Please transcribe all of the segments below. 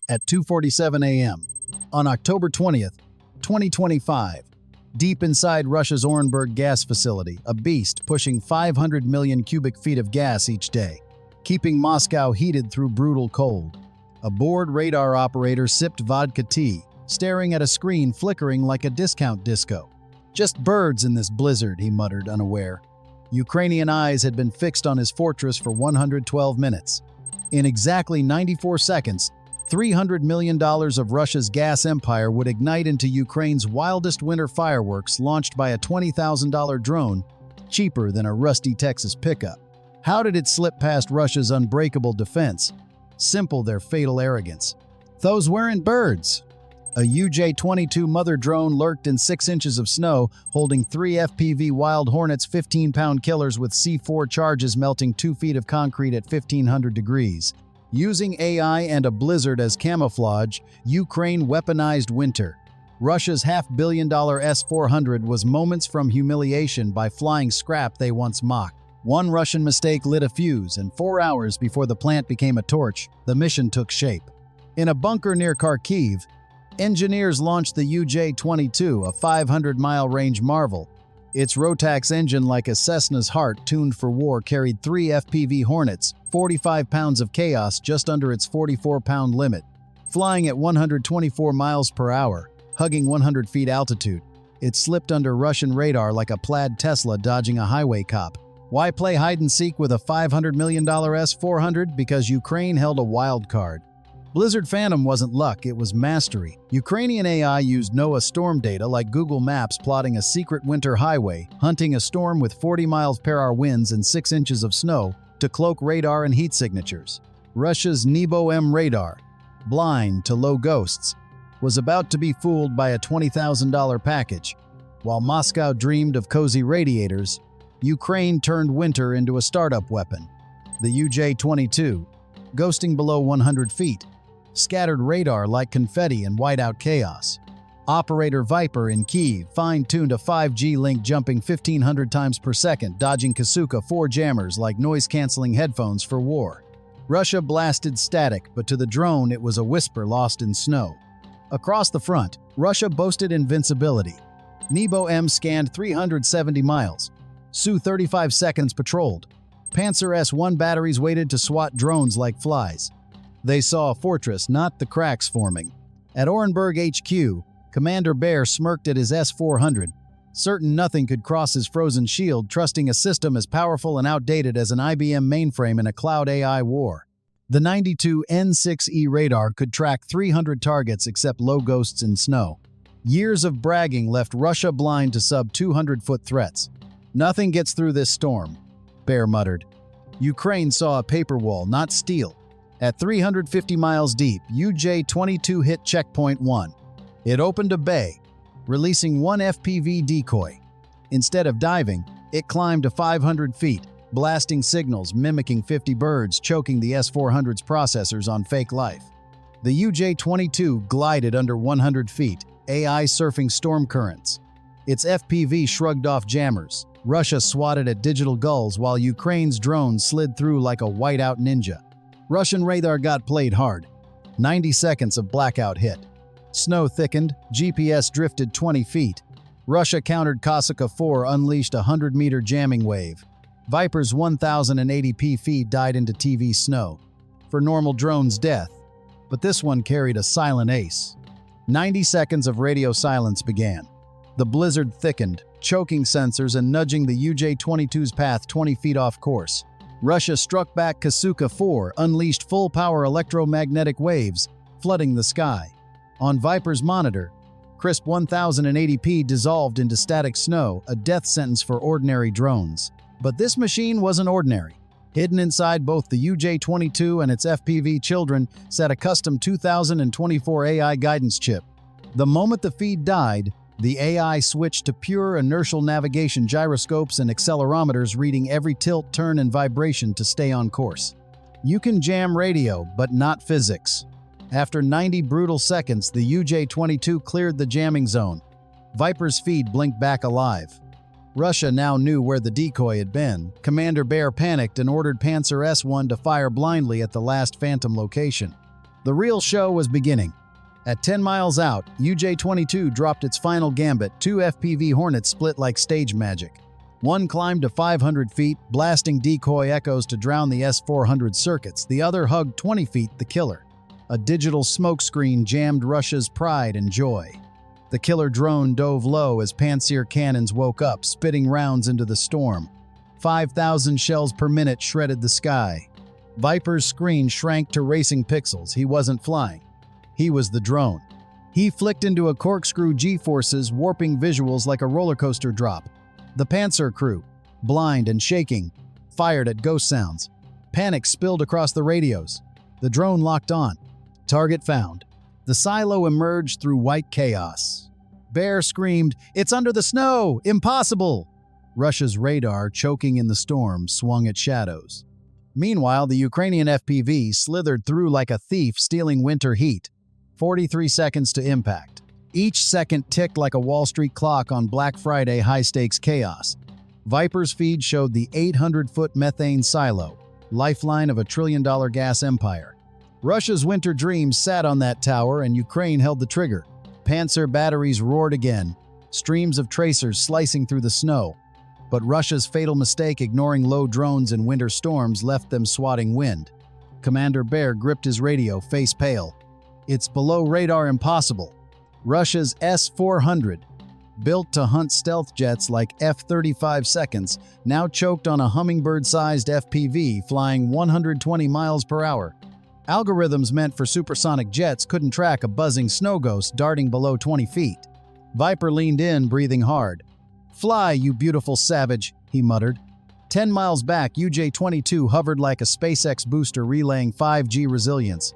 at 2:47 a.m. on October 20th, 2025. Deep inside Russia's Orenburg gas facility, a beast pushing 500 million cubic feet of gas each day, keeping Moscow heated through brutal cold. A bored radar operator sipped vodka tea, staring at a screen flickering like a discount disco. "Just birds in this blizzard," he muttered, unaware. Ukrainian eyes had been fixed on his fortress for 112 minutes. In exactly 94 seconds, $300 million of Russia's gas empire would ignite into Ukraine's wildest winter fireworks launched by a $20,000 drone, cheaper than a rusty Texas pickup. How did it slip past Russia's unbreakable defense? Simple their fatal arrogance. Those weren't birds. A UJ-22 mother drone lurked in 6 inches of snow, holding 3 FPV Wild Hornets 15-pound killers with C4 charges melting 2 feet of concrete at 1,500 degrees. Using AI and a blizzard as camouflage, Ukraine weaponized winter. Russia's $500 million S-400 was moments from humiliation by flying scrap they once mocked. One Russian mistake lit a fuse, and 4 hours before the plant became a torch, the mission took shape. In a bunker near Kharkiv, engineers launched the UJ-22, a 500-mile range marvel. Its Rotax engine, like a Cessna's heart tuned for war, carried 3 FPV Hornets, 45 pounds of chaos just under its 44-pound limit. Flying at 124 miles per hour, hugging 100 feet altitude, it slipped under Russian radar like a plaid Tesla dodging a highway cop. Why play hide-and-seek with a $500 million S-400? Because Ukraine held a wild card. Blizzard Phantom wasn't luck, it was mastery. Ukrainian AI used NOAA storm data like Google Maps plotting a secret winter highway, hunting a storm with 40 miles per hour winds and 6 inches of snow to cloak radar and heat signatures. Russia's Nebo-M radar, blind to low ghosts, was about to be fooled by a $20,000 package. While Moscow dreamed of cozy radiators, Ukraine turned winter into a startup weapon. The UJ-22, ghosting below 100 feet, scattered radar like confetti in whiteout chaos. Operator Viper in Kyiv fine-tuned a 5G link jumping 1,500 times per second, dodging Kasuka 4 jammers like noise-canceling headphones for war. Russia blasted static, but to the drone it was a whisper lost in snow. Across the front, Russia boasted invincibility. Nebo-M scanned 370 miles. Su 35 seconds patrolled. Panzer S-1 batteries waited to swat drones like flies. They saw a fortress, not the cracks forming. At Orenburg HQ, Commander Bear smirked at his S-400, certain nothing could cross his frozen shield, trusting a system as powerful and outdated as an IBM mainframe in a cloud AI war. The 92 N6E radar could track 300 targets except low ghosts in snow. Years of bragging left Russia blind to sub-200-foot threats. "Nothing gets through this storm," Bear muttered. Ukraine saw a paper wall, not steel. At 350 miles deep, UJ-22 hit checkpoint 1. It opened a bay, releasing 1 FPV decoy. Instead of diving, it climbed to 500 feet, blasting signals mimicking 50 birds, choking the S-400's processors on fake life. The UJ-22 glided under 100 feet, AI surfing storm currents. Its FPV shrugged off jammers. Russia swatted at digital gulls while Ukraine's drones slid through like a whiteout ninja. Russian radar got played hard. 90 seconds of blackout hit. Snow thickened, GPS drifted 20 feet. Russia countered Kasuka 4, unleashed a 100-meter jamming wave. Viper's 1080p feed died into TV snow. For normal drones, death. But this one carried a silent ace. 90 seconds of radio silence began. The blizzard thickened, choking sensors and nudging the UJ-22's path 20 feet off course. Russia struck back Kasuka 4, unleashed full-power electromagnetic waves, flooding the sky. On Viper's monitor, crisp 1080p dissolved into static snow, a death sentence for ordinary drones. But this machine wasn't ordinary. Hidden inside both the UJ-22 and its FPV children sat a custom 2024 AI guidance chip. The moment the feed died, the AI switched to pure inertial navigation, gyroscopes and accelerometers reading every tilt, turn, and vibration to stay on course. You can jam radio, but not physics. After 90 brutal seconds, the UJ-22 cleared the jamming zone. Viper's feed blinked back alive. Russia now knew where the decoy had been. Commander Bear panicked and ordered Panzer S-1 to fire blindly at the last phantom location. The real show was beginning. At 10 miles out, UJ-22 dropped its final gambit. 2 FPV Hornets split like stage magic. One climbed to 500 feet, blasting decoy echoes to drown the S-400 circuits. The other hugged 20 feet, the killer. A digital smokescreen jammed Russia's pride and joy. The killer drone dove low as Pantsir cannons woke up, spitting rounds into the storm. 5,000 shells per minute shredded the sky. Viper's screen shrank to racing pixels. He wasn't flying. He was the drone. He flicked into a corkscrew G-forces, warping visuals like a roller coaster drop. The Pantsir crew, blind and shaking, fired at ghost sounds. Panic spilled across the radios. The drone locked on. Target found. The silo emerged through white chaos. Bear screamed, "It's under the snow! Impossible!" Russia's radar, choking in the storm, swung its shadows. Meanwhile, the Ukrainian FPV slithered through like a thief stealing winter heat. 43 seconds to impact. Each second ticked like a Wall Street clock on Black Friday high-stakes chaos. Viper's feed showed the 800-foot methane silo, lifeline of a trillion-dollar gas empire. Russia's winter dreams sat on that tower, and Ukraine held the trigger. Pantsir batteries roared again, streams of tracers slicing through the snow. But Russia's fatal mistake ignoring low drones in winter storms left them swatting wind. Commander Bear gripped his radio, face pale. It's below radar impossible. Russia's S-400, built to hunt stealth jets like F-35 seconds, now choked on a hummingbird-sized FPV flying 120 miles per hour. Algorithms meant for supersonic jets couldn't track a buzzing snow ghost darting below 20 feet. Viper leaned in, breathing hard. "Fly, you beautiful savage," he muttered. 10 miles back, UJ-22 hovered like a SpaceX booster relaying 5G resilience.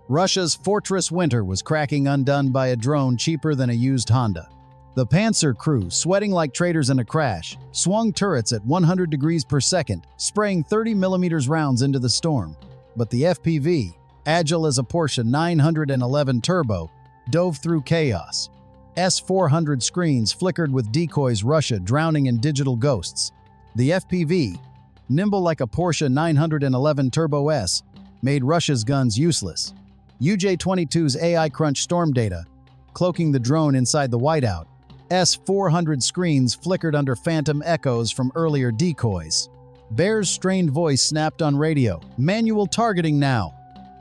Russia's Fortress Winter was cracking undone by a drone cheaper than a used Honda. The Pantsir crew, sweating like traitors in a crash, swung turrets at 100 degrees per second, spraying 30mm rounds into the storm. But the FPV, agile as a Porsche 911 Turbo, dove through chaos. S-400 screens flickered with decoys, Russia drowning in digital ghosts. The FPV, nimble like a Porsche 911 Turbo S, made Russia's guns useless. UJ-22's AI crunched storm data, cloaking the drone inside the whiteout. S-400 screens flickered under phantom echoes from earlier decoys. Bear's strained voice snapped on radio, "Manual targeting now."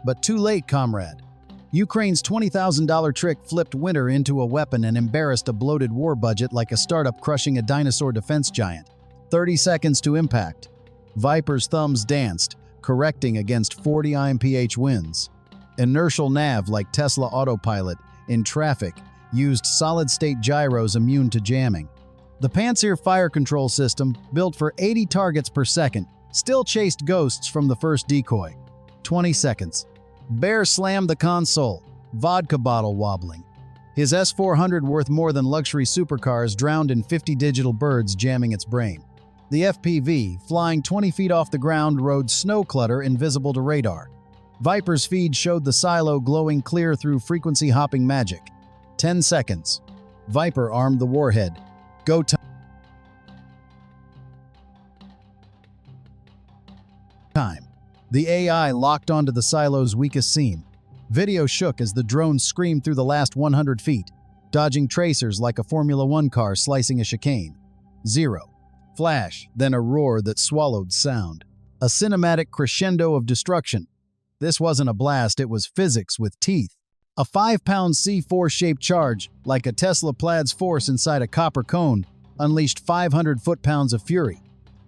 But too late, comrade. Ukraine's $20,000 trick flipped winter into a weapon and embarrassed a bloated war budget like a startup crushing a dinosaur defense giant. 30 seconds to impact. Viper's thumbs danced, correcting against 40 mph winds. Inertial nav like Tesla autopilot, in traffic, used solid-state gyros immune to jamming. The Pantsir fire control system, built for 80 targets per second, still chased ghosts from the first decoy. 20 seconds. Bear slammed the console, vodka bottle wobbling. His S-400, worth more than luxury supercars, drowned in 50 digital birds jamming its brain. The FPV, flying 20 feet off the ground, rode snow clutter invisible to radar. Viper's feed showed the silo glowing clear through frequency-hopping magic. 10 seconds. Viper armed the warhead. Go time. The AI locked onto the silo's weakest seam. Video shook as the drone screamed through the last 100 feet, dodging tracers like a Formula One car slicing a chicane. 0. Flash, then a roar that swallowed sound. A cinematic crescendo of destruction. This wasn't a blast, it was physics with teeth. A 5-pound C4-shaped charge, like a Tesla Plaid's force inside a copper cone, unleashed 500 foot-pounds of fury.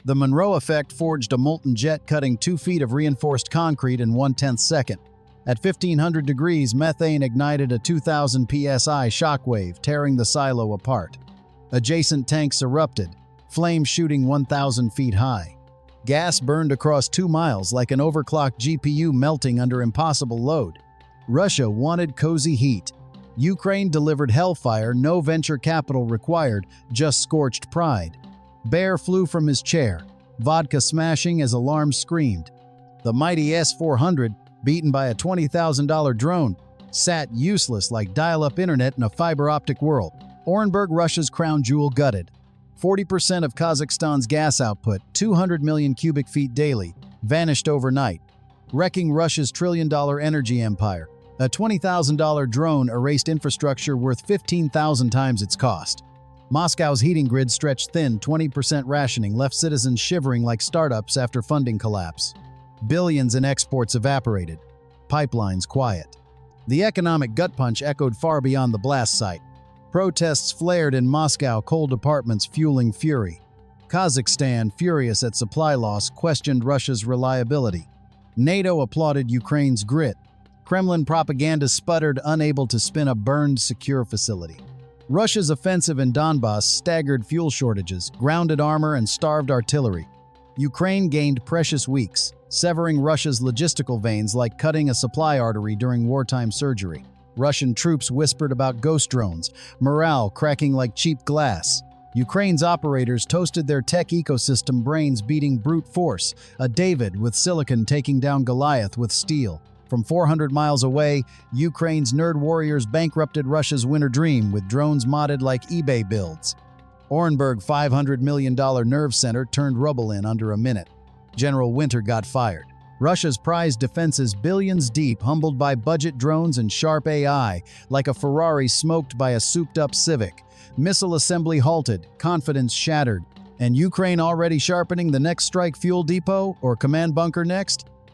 The Monroe effect forged a molten jet cutting 2 feet of reinforced concrete in 1/10 second. At 1500 degrees, methane ignited a 2000 psi shockwave, tearing the silo apart. Adjacent tanks erupted, flames shooting 1,000 feet high. Gas burned across 2 miles like an overclocked GPU melting under impossible load. Russia wanted cozy heat. Ukraine delivered hellfire, no venture capital required, just scorched pride. Bear flew from his chair, vodka smashing as alarms screamed. The mighty S-400, beaten by a $20,000 drone, sat useless like dial-up internet in a fiber-optic world. Orenburg, Russia's crown jewel, gutted. 40% of Kazakhstan's gas output, 200 million cubic feet daily, vanished overnight, wrecking Russia's trillion-dollar energy empire. A $20,000 drone erased infrastructure worth 15,000 times its cost. Moscow's heating grid stretched thin, 20% rationing left citizens shivering like startups after funding collapse. Billions in exports evaporated. Pipelines quiet. The economic gut punch echoed far beyond the blast site. Protests flared in Moscow, coal departments fueling fury. Kazakhstan, furious at supply loss, questioned Russia's reliability. NATO applauded Ukraine's grit. Kremlin propaganda sputtered, unable to spin a burned, secure facility. Russia's offensive in Donbass staggered fuel shortages, grounded armor, and starved artillery. Ukraine gained precious weeks, severing Russia's logistical veins like cutting a supply artery during wartime surgery. Russian troops whispered about ghost drones, morale cracking like cheap glass. Ukraine's operators toasted their tech ecosystem, brains beating brute force, a David with silicon taking down Goliath with steel. From 400 miles away, Ukraine's nerd warriors bankrupted Russia's winter dream with drones modded like eBay builds. Orenburg $500 million nerve center turned rubble in under a minute. General Winter got fired. Russia's prized defenses billions deep, humbled by budget drones and sharp AI, like a Ferrari smoked by a souped-up Civic. Missile assembly halted, confidence shattered. And Ukraine already sharpening the next strike fuel depot or command bunker next?